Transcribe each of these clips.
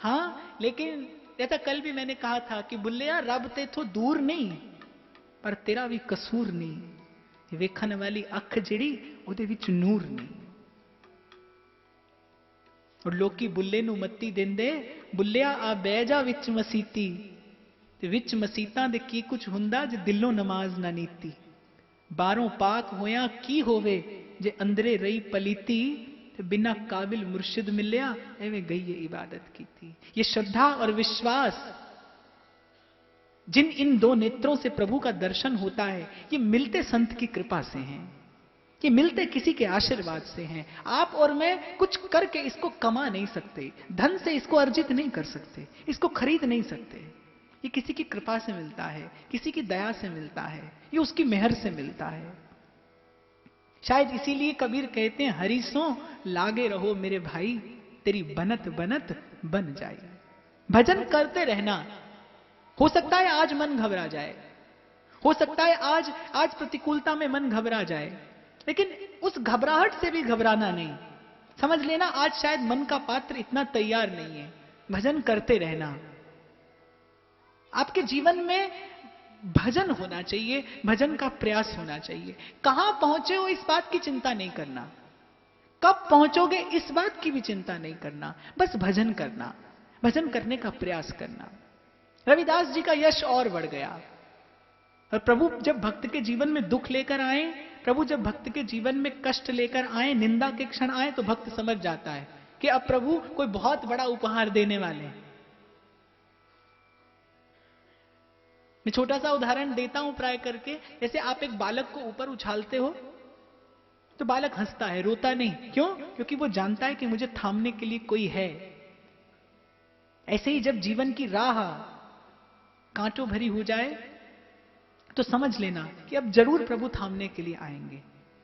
हाँ, लेकिन जैसा कल भी मैंने कहा था कि बुल्लिया रब ते तो दूर नहीं, पर तेरा भी कसूर नहीं। वेखन वाली अख जिड़ी ਉਹਦੇ ਵਿੱਚ ਨੂਰ ਨਹੀਂ। और लोकी बुल्ले ਨੂੰ ਮੱਤੀ ਦਿੰਦੇ, बुल्लिया आ ਬਹਿ ਜਾ ਵਿੱਚ ਮਸੀਤੀ, ਤੇ ਵਿੱਚ ਮਸੀਤਾਂ ਦੇ ਕੀ ਕੁਝ ਹੁੰਦਾ ਜੇ ਦਿਲੋਂ ਨਮਾਜ਼ ਨਾ ਨੀਤੀ। बारों पाक होया की होवे जे अंदरे रही पलीती, तो बिना काबिल मुर्शिद मिलिया एवं गई ये इबादत की थी। ये श्रद्धा और विश्वास जिन इन दो नेत्रों से प्रभु का दर्शन होता है, ये मिलते संत की कृपा से हैं, ये मिलते किसी के आशीर्वाद से हैं। आप और मैं कुछ करके इसको कमा नहीं सकते, धन से इसको अर्जित नहीं कर सकते, इसको खरीद नहीं सकते। ये किसी की कृपा से मिलता है, किसी की दया से मिलता है, ये उसकी मेहर से मिलता है। शायद इसीलिए कबीर कहते हैं, हरि सो लागे रहो मेरे भाई, तेरी बनत बनत बन जाए। भजन करते रहना। हो सकता है आज मन घबरा जाए, हो सकता है आज प्रतिकूलता में मन घबरा जाए, लेकिन उस घबराहट से भी घबराना नहीं। समझ लेना आज शायद मन का पात्र इतना तैयार नहीं है। भजन करते रहना। आपके जीवन में भजन होना चाहिए, भजन का प्रयास होना चाहिए। कहां पहुंचे हो इस बात की चिंता नहीं करना, कब पहुंचोगे इस बात की भी चिंता नहीं करना, बस भजन करना, भजन करने का प्रयास करना। रविदास जी का यश और बढ़ गया। और प्रभु जब भक्त के जीवन में दुख लेकर आए, प्रभु जब भक्त के जीवन में कष्ट लेकर आए, निंदा के क्षण आए, तो भक्त समझ जाता है कि अब प्रभु कोई बहुत बड़ा उपहार देने वाले हैं। मैं छोटा सा उदाहरण देता हूं प्राय करके। जैसे आप एक बालक को ऊपर उछालते हो तो बालक हंसता है, रोता नहीं। क्यों? क्योंकि वो जानता है कि मुझे थामने के लिए कोई है। ऐसे ही जब जीवन की राह कांटों भरी हो जाए तो समझ लेना कि अब जरूर प्रभु थामने के लिए आएंगे,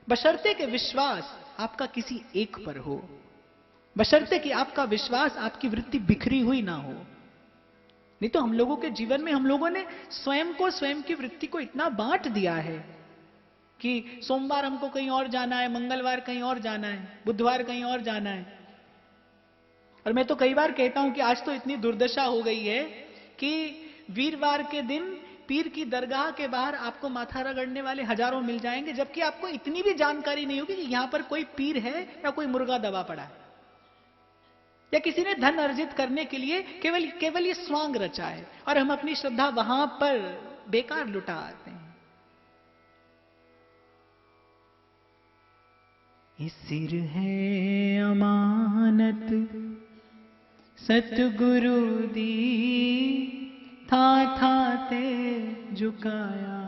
बशर्ते कि विश्वास आपका किसी एक पर हो, बशर्ते कि आपका विश्वास, आपकी वृत्ति बिखरी हुई ना हो। नहीं तो हम लोगों के जीवन में हम लोगों ने स्वयं को, स्वयं की वृत्ति को इतना बांट दिया है कि सोमवार हमको कहीं और जाना है, मंगलवार कहीं और जाना है, बुधवार कहीं और जाना है। और मैं तो कई बार कहता हूं कि आज तो इतनी दुर्दशा हो गई है कि वीरवार के दिन पीर की दरगाह के बाहर आपको माथा रगड़ने वाले हजारों मिल जाएंगे, जबकि आपको इतनी भी जानकारी नहीं होगी कि यहां पर कोई पीर है या कोई मुर्गा दबा पड़ा है, या किसी ने धन अर्जित करने के लिए केवल ये स्वांग रचा है, और हम अपनी श्रद्धा वहां पर बेकार लुटा आते हैं। ये सिर है अमानत सतगुरु दी, था ते झुकाया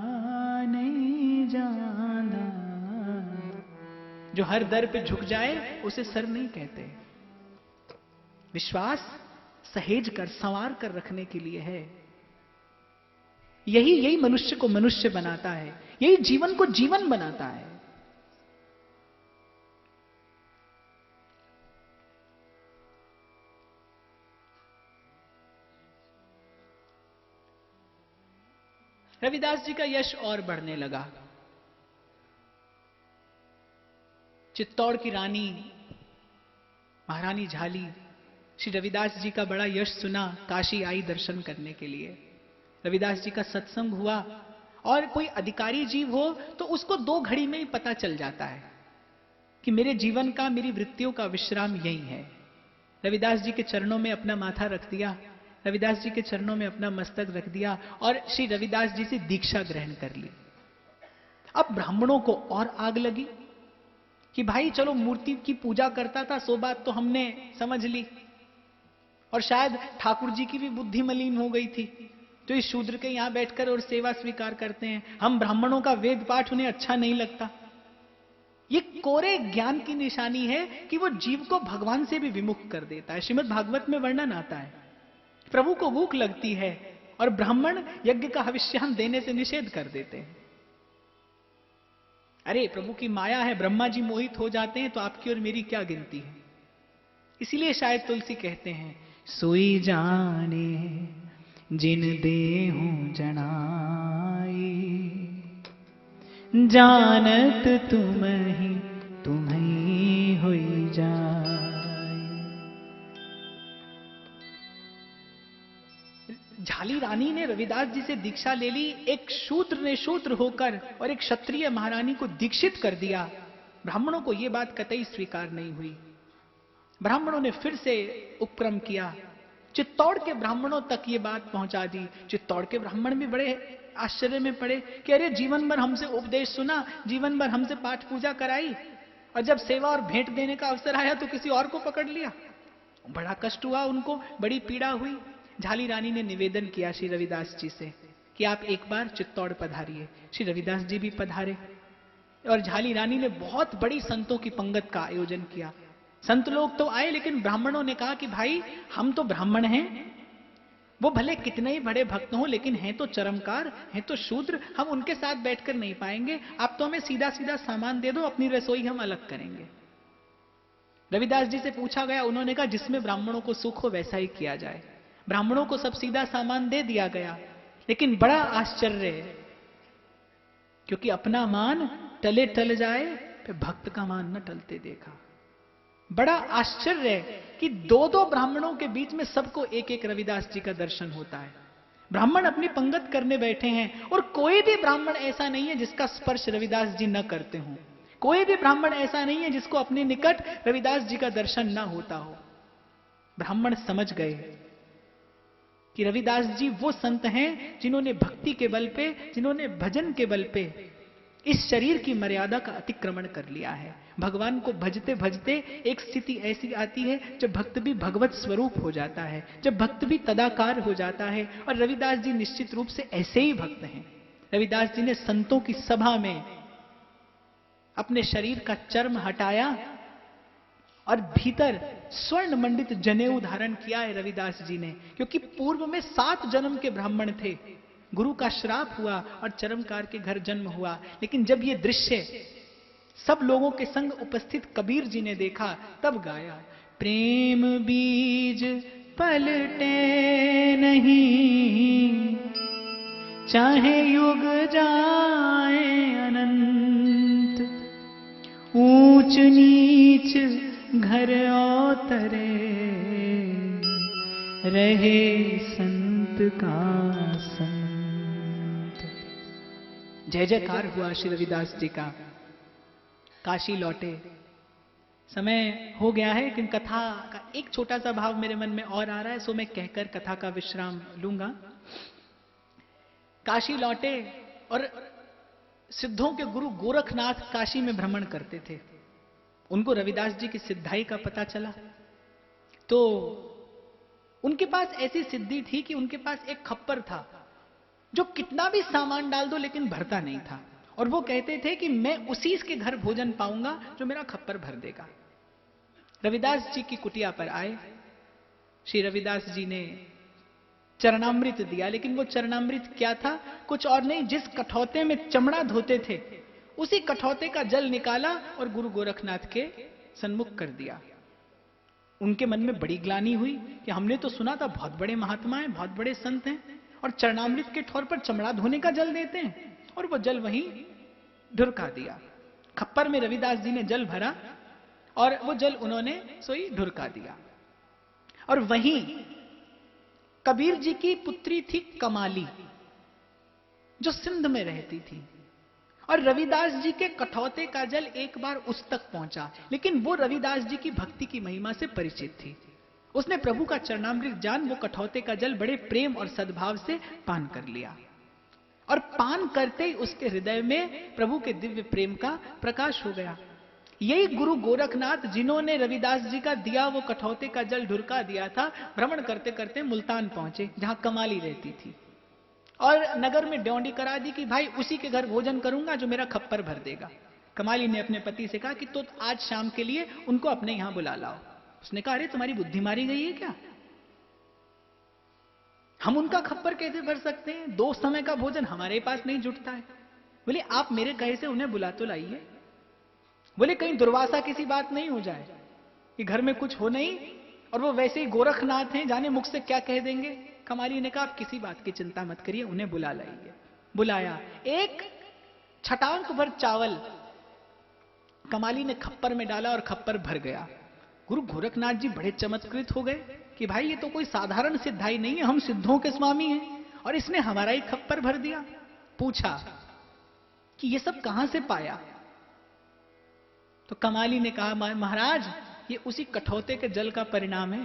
नहीं जाना। जो हर दर पे झुक जाए उसे सर नहीं कहते। विश्वास सहेज कर, संवार कर रखने के लिए है। यही मनुष्य को मनुष्य बनाता है, यही जीवन को जीवन बनाता है। रविदास जी का यश और बढ़ने लगा। चित्तौड़ की रानी महारानी झाली श्री रविदास जी का बड़ा यश सुना, काशी आई दर्शन करने के लिए। रविदास जी का सत्संग हुआ, और कोई अधिकारी जीव हो तो उसको 2 घड़ी में ही पता चल जाता है कि मेरे जीवन का, मेरी वृत्तियों का विश्राम यही है। रविदास जी के चरणों में अपना माथा रख दिया, रविदास जी के चरणों में अपना मस्तक रख दिया, और श्री रविदास जी से दीक्षा ग्रहण कर ली। अब ब्राह्मणों को और आग लगी कि भाई चलो मूर्ति की पूजा करता था, सो बात तो हमने समझ ली, और शायद ठाकुर जी की भी बुद्धि मलिन हो गई थी, तो इस शूद्र के यहां बैठकर और सेवा स्वीकार करते हैं। हम ब्राह्मणों का वेद पाठ उन्हें अच्छा नहीं लगता। ये कोरे ज्ञान की निशानी है कि वो जीव को भगवान से भी विमुख कर देता है। श्रीमद् भागवत में वर्णन आता है, प्रभु को भूख लगती है और ब्राह्मण यज्ञ का हविष्यान देने से निषेध कर देते हैं। अरे प्रभु की माया है, ब्रह्मा जी मोहित हो जाते हैं तो आपकी और मेरी क्या गिनती है। इसीलिए शायद तुलसी कहते हैं, सोई जाने जिन देहु जनाई, जानत तुम्ही होई जाए। झाली रानी ने रविदास जी से दीक्षा ले ली, एक शूद्र ने शूद्र होकर और एक क्षत्रिय महारानी को दीक्षित कर दिया। ब्राह्मणों को यह बात कतई स्वीकार नहीं हुई। ब्राह्मणों ने फिर से उपक्रम किया, चित्तौड़ के ब्राह्मणों तक ये बात पहुंचा दी। चित्तौड़ के ब्राह्मण भी बड़े आश्चर्य में पड़े कि अरे जीवन भर हमसे उपदेश सुना, जीवन भर हमसे पाठ पूजा कराई, और जब सेवा और भेंट देने का अवसर आया तो किसी और को पकड़ लिया। बड़ा कष्ट हुआ उनको, बड़ी पीड़ा हुई। झाली रानी ने निवेदन किया श्री रविदास जी से कि आप एक बार चित्तौड़ पधारिए। श्री रविदास जी भी पधारे और झाली रानी ने बहुत बड़ी संतों की पंगत का आयोजन किया। संत लोग तो आए, लेकिन ब्राह्मणों ने कहा कि भाई हम तो ब्राह्मण हैं, वो भले कितने ही बड़े भक्त हों लेकिन हैं तो चरमकार, हैं तो शूद्र, हम उनके साथ बैठकर नहीं पाएंगे। आप तो हमें सीधा सीधा सामान दे दो, अपनी रसोई हम अलग करेंगे। रविदास जी से पूछा गया, उन्होंने कहा जिसमें ब्राह्मणों को सुख हो वैसा ही किया जाए। ब्राह्मणों को सब सीधा सामान दे दिया गया, लेकिन बड़ा आश्चर्य है, क्योंकि अपना मान टले टल जाए, फिर भक्त का मान न टलते देखा। बड़ा आश्चर्य है कि दो दो ब्राह्मणों के बीच में सबको एक एक रविदास जी का दर्शन होता है। ब्राह्मण अपनी पंगत करने बैठे हैं और कोई भी ब्राह्मण ऐसा नहीं है जिसका स्पर्श रविदास जी न करते हों। कोई भी ब्राह्मण ऐसा नहीं है जिसको अपने निकट रविदास जी का दर्शन न होता हो। ब्राह्मण समझ गए कि रविदास जी वो संत हैं जिन्होंने भक्ति के बल पे, जिन्होंने भजन के बल पे इस शरीर की मर्यादा का अतिक्रमण कर लिया है। भगवान को भजते भजते एक स्थिति ऐसी आती है जब भक्त भी भगवत स्वरूप हो जाता है, जब भक्त भी तदाकार हो जाता है। और रविदास जी निश्चित रूप से ऐसे ही भक्त हैं। रविदास जी ने संतों की सभा में अपने शरीर का चर्म हटाया और भीतर स्वर्ण मंडित जनेऊ धारण किया है रविदास जी ने, क्योंकि पूर्व में 7 जन्म के ब्राह्मण थे। गुरु का श्राप हुआ और चरमकार के घर जन्म हुआ। लेकिन जब ये दृश्य सब लोगों के संग उपस्थित कबीर जी ने देखा, तब गाया, प्रेम बीज पलटे नहीं, चाहे युग जाए अनंत, ऊंच नीच घर औतरे, रहे संत का संत। जय जयकार हुआ श्री रविदास जी का। काशी लौटे, समय हो गया है, लेकिन कथा का एक छोटा सा भाव मेरे मन में और आ रहा है, सो मैं कहकर कथा का विश्राम लूंगा। काशी लौटे और सिद्धों के गुरु गोरखनाथ काशी में भ्रमण करते थे। उनको रविदास जी की सिद्धाई का पता चला, तो उनके पास ऐसी सिद्धि थी कि उनके पास एक खप्पर था जो कितना भी सामान डाल दो लेकिन भरता नहीं था। और वो कहते थे कि मैं उसी के घर भोजन पाऊंगा जो मेरा खप्पर भर देगा। रविदास जी की कुटिया पर आए, श्री रविदास जी ने चरणामृत दिया, लेकिन वो चरणामृत क्या था, कुछ और नहीं, जिस कठौते में चमड़ा धोते थे उसी कठौते का जल निकाला और गुरु गोरखनाथ के सन्मुख कर दिया। उनके मन में बड़ी ग्लानि हुई कि हमने तो सुना था बहुत बड़े महात्मा हैं, बहुत बड़े संत हैं, और चरणामृत के ठौर पर चमड़ा धोने का जल देते हैं। और वो जल वहीं ढुरका दिया। खप्पर में रविदास जी ने जल भरा और वो जल उन्होंने सोई ढुरका दिया। और वहीं कबीर जी की पुत्री थी कमाली, जो सिंध में रहती थी, और रविदास जी के कठौते का जल एक बार उस तक पहुंचा। लेकिन वो रविदास जी की भक्ति की महिमा से परिचित थी। उसने प्रभु का चरणामृत जान वो कठौते का जल बड़े प्रेम और सद्भाव से पान कर लिया, और पान करते ही उसके हृदय में प्रभु के दिव्य प्रेम का प्रकाश हो गया। यही गुरु गोरखनाथ, जिन्होंने रविदास जी का दिया वो कठौते का जल ढुरका दिया था, भ्रमण करते करते मुल्तान पहुंचे जहां कमाली रहती थी, और नगर में ड्योंडी करा दी कि भाई उसी के घर भोजन करूंगा जो मेरा खप्पर भर देगा। कमाली ने अपने पति से कहा कि तो आज शाम के लिए उनको अपने यहां बुला लाओ। उसने कहा, अरे तुम्हारी बुद्धि मारी गई है क्या, हम उनका खप्पर कैसे भर सकते हैं, 2 समय का भोजन हमारे पास नहीं जुटता है। बोले आप मेरे कहे से उन्हें बुला तो लाइए। बोले कहीं दुर्वासा किसी बात नहीं हो जाए कि घर में कुछ हो नहीं और वो वैसे ही गोरखनाथ हैं, जाने मुख से क्या कह देंगे। कमाली ने कहा आप किसी बात की चिंता मत करिए, उन्हें बुला लाइए। बुलाया, एक छटांक भर चावल कमाली ने खप्पर में डाला और खप्पर भर गया। गुरु गोरखनाथ जी बड़े चमत्कृत हो गए कि भाई ये तो कोई साधारण सिद्धाई नहीं है, हम सिद्धों के स्वामी हैं और इसने हमारा ही खप्पर भर दिया। पूछा कि ये सब कहां से पाया? तो कमाली ने कहा महाराज ये उसी कठौते के जल का परिणाम है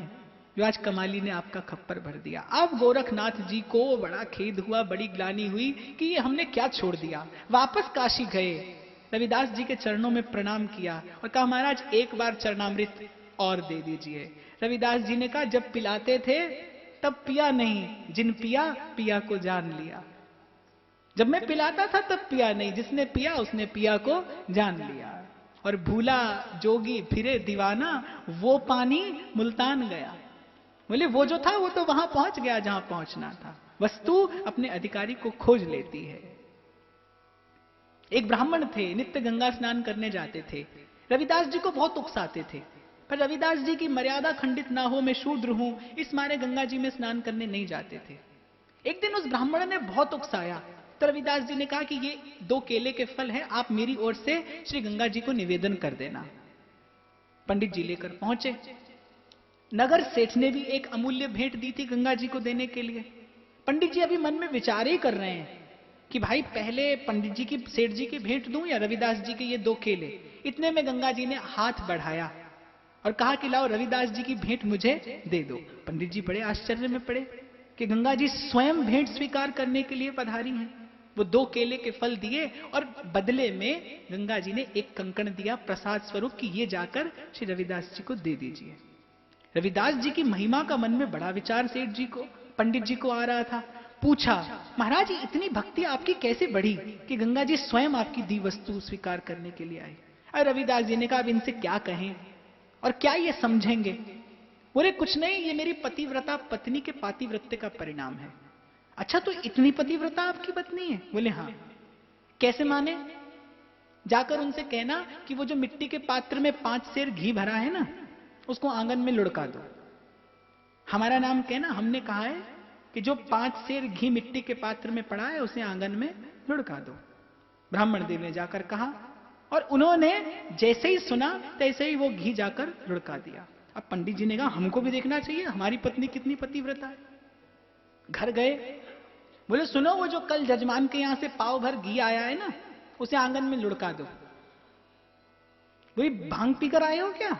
जो आज कमाली ने आपका खप्पर भर दिया। अब गोरखनाथ जी को बड़ा खेद हुआ, बड़ी ग्लानि हुई कि ये हमने क्या छोड़ दिया। वापस काशी गए, रविदास जी के चरणों में प्रणाम किया और कहा महाराज एक बार चरणामृत और दे दीजिए। रविदास जी ने कहा जब पिलाते थे तब पिया नहीं, जिन पिया पिया को जान लिया। जब मैं पिलाता था तब पिया नहीं, जिसने पिया उसने पिया को जान लिया। और भूला जोगी फिरे दीवाना, वो पानी मुल्तान गया। बोले वो जो था वो तो वहां पहुंच गया जहां पहुंचना था। वस्तु अपने अधिकारी को खोज लेती है। एक ब्राह्मण थे, नित्य गंगा स्नान करने जाते थे। रविदास जी को बहुत उकसाते थे, पर रविदास जी की मर्यादा खंडित ना हो, मैं शूद्र हूं, इस मारे गंगा जी में स्नान करने नहीं जाते थे। एक दिन उस ब्राह्मण ने बहुत उकसाया तो रविदास जी ने कहा कि ये 2 केले के फल हैं, आप मेरी ओर से श्री गंगा जी को निवेदन कर देना। पंडित जी लेकर पहुंचे। नगर सेठ ने भी एक अमूल्य भेंट दी थी गंगा जी को देने के लिए। पंडित जी अभी मन में विचार ही कर रहे हैं कि भाई पहले पंडित जी की, सेठ जी की भेंट दूं या रविदास जी के ये 2 केले। इतने में गंगा जी ने हाथ बढ़ाया और कहा कि लाओ रविदास जी की भेंट मुझे दे दो। पंडित जी बड़े आश्चर्य में पड़े कि गंगा जी स्वयं भेंट स्वीकार करने के लिए पधारी हैं। वो 2 केले के फल दिए और बदले में गंगा जी ने एक कंकण दिया प्रसाद स्वरूप कि ये जाकर श्री रविदास जी को दे दीजिए। रविदास जी की महिमा का मन में बड़ा विचार सेठ जी को, पंडित जी को आ रहा था। पूछा महाराज इतनी भक्ति आपकी कैसे बढ़ी कि गंगा जी स्वयं आपकी दी वस्तु स्वीकार करने के लिए आई? और रविदास जी ने कहा अब इनसे क्या कहें और क्या ये समझेंगे? बोले कुछ नहीं, ये मेरी पतिव्रता पत्नी के पातिव्रत्य का परिणाम है। अच्छा तो इतनी पतिव्रता आपकी पत्नी है? बोले हाँ। कैसे माने? जाकर उनसे कहना कि वो जो मिट्टी के पात्र में 5 सेर घी भरा है ना, उसको आंगन में लुढ़का दो। हमारा नाम कहना, हमने कहा है कि जो 5 सेर घी मिट्टी के पात्र में पड़ा है उसे आंगन में लुढ़का दो। ब्राह्मण देव ने जाकर कहा और उन्होंने जैसे ही सुना तैसे ही वो घी जाकर लुढ़का दिया। अब पंडित जी ने कहा हमको भी देखना चाहिए हमारी पत्नी कितनी पतिव्रता है। घर गए, बोले सुनो वो जो कल जजमान के यहां से पाव भर घी आया है ना, उसे आंगन में लुढ़का दो। वही भांग पीकर आए हो क्या?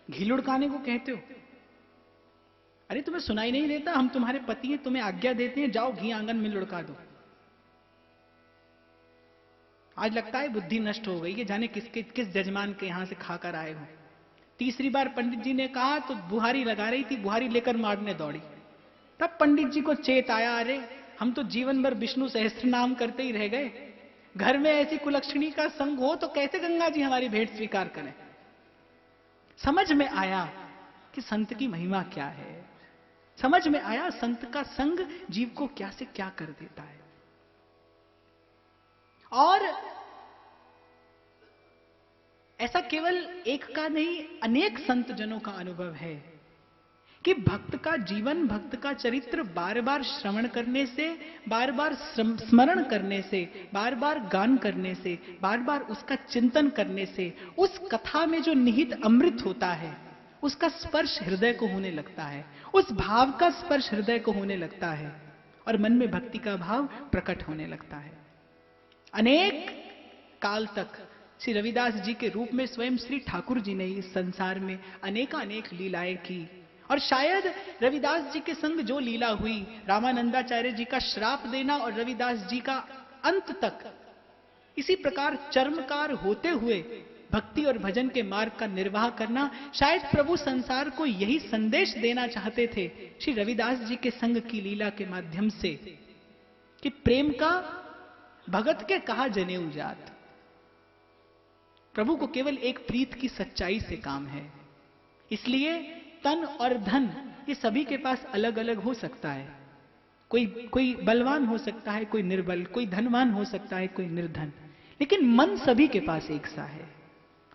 घी लुढ़काने को कहते हो? अरे तुम्हें सुनाई नहीं देता? हम तुम्हारे पति हैं, तुम्हें आज्ञा देते हैं, जाओ घी आंगन में लुढ़का दो। आज लगता है बुद्धि नष्ट हो गई है, जाने किस जजमान के यहां से खाकर आए हो। तीसरी बार पंडित जी ने कहा तो बुहारी लगा रही थी, बुहारी लेकर मारने दौड़ी। तब पंडित जी को चेत आया, अरे हम तो जीवन भर विष्णु सहस्त्र नाम करते ही रह गए, घर में ऐसी कुलक्षणी का संग हो तो कैसे गंगा जी हमारी भेंट स्वीकार करें। समझ में आया कि संत की महिमा क्या है, समझ में आया संत का संग जीव को क्या से क्या कर देता है। और ऐसा केवल एक का नहीं, अनेक संत जनों का अनुभव है कि भक्त का जीवन, भक्त का चरित्र बार बार श्रवण करने से, बार बार स्मरण करने से, बार बार गान करने से, बार बार उसका चिंतन करने से, उस कथा में जो निहित अमृत होता है उसका स्पर्श हृदय को होने लगता है, उस भाव का स्पर्श हृदय को होने लगता है और मन में भक्ति का भाव प्रकट होने लगता है। अनेक काल तक श्री रविदास जी के रूप में स्वयं श्री ठाकुर जी ने इस संसार में अनेकानेक लीलाएं की और शायद रविदास जी के संग जो लीला हुई, रामानंदाचार्य जी का श्राप देना और रविदास जी का अंत तक इसी प्रकार चर्मकार होते हुए भक्ति और भजन के मार्ग का निर्वाह करना, शायद प्रभु संसार को यही संदेश देना चाहते थे श्री रविदास जी के संग की लीला के माध्यम से कि प्रेम का भगत के कहा जनेऊ जात। प्रभु को केवल एक प्रीत की सच्चाई से काम है। इसलिए तन और धन ये सभी के पास अलग अलग हो सकता है। कोई बलवान हो सकता है, कोई निर्बल, कोई धनवान हो सकता है, कोई निर्धन, लेकिन मन सभी के पास एक सा है।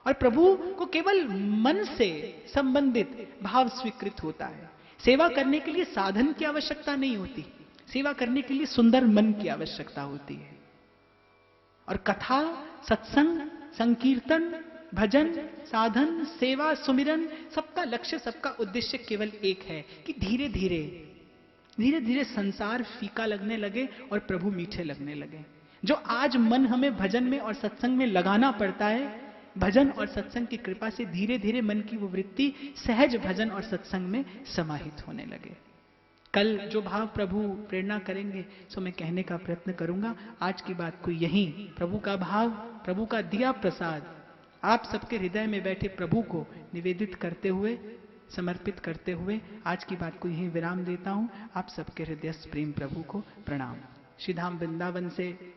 और प्रभु को केवल मन से संबंधित भाव स्वीकृत होता है। सेवा करने के लिए साधन की आवश्यकता नहीं होती, सेवा करने के लिए सुंदर मन की आवश्यकता होती है। और कथा, सत्संग, संकीर्तन भजन, साधन, सेवा, सुमिरन, सबका लक्ष्य, सबका उद्देश्य केवल एक है कि धीरे धीरे संसार फीका लगने लगे और प्रभु मीठे लगने लगे। जो आज मन हमें भजन में और सत्संग में लगाना पड़ता है, भजन और सत्संग की कृपा से धीरे धीरे मन की वो वृत्ति सहज भजन और सत्संग में समाहित होने लगे। कल जो भाव प्रभु प्रेरणा करेंगे सो मैं कहने का प्रयत्न करूंगा। आज की बात को यहीं प्रभु का भाव, प्रभु का दिया प्रसाद आप सबके हृदय में बैठे प्रभु को निवेदित करते हुए, समर्पित करते हुए आज की बात को यहीं विराम देता हूं। आप सबके हृदय प्रेम प्रभु को प्रणाम। श्रीधाम वृंदावन से